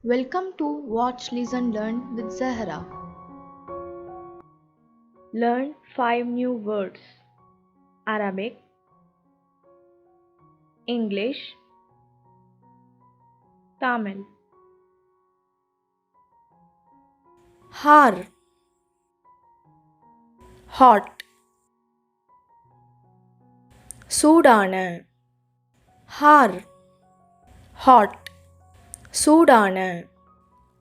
Welcome to Watch, Listen, Learn with Zahra. Learn 5 new words: Arabic, English, Tamil. Har, hot. சூடான. Har, hot. சூடான.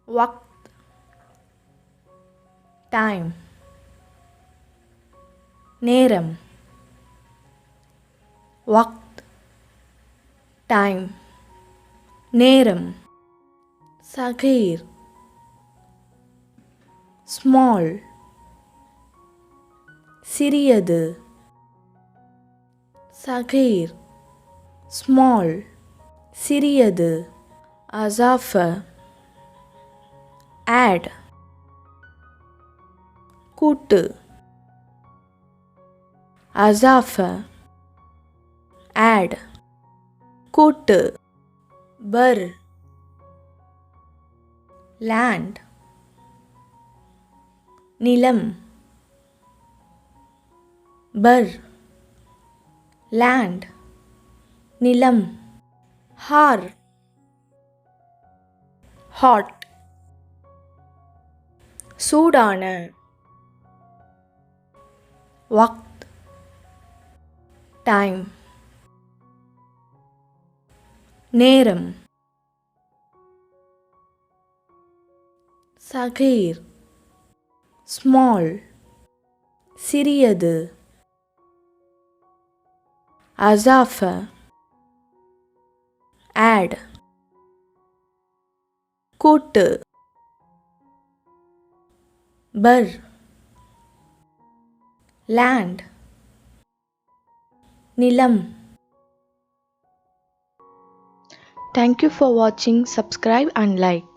வக்த், time. நேரம். வக்த், time. நேரம். சகீர், small. சிறியது. சகீர், small. சிறியது. அசாஃப, add. கூட்டு. அசாஃப, add. கூட்டு. பர், land. நிலம். பர், land. நிலம். ஹார், hot. சூடான. வக்த், time. நேரம். சகீர், small. சிறியது. அசாஃப, add. கூட்டு. பர், land. நிலம். Thank you for watching. Subscribe and like.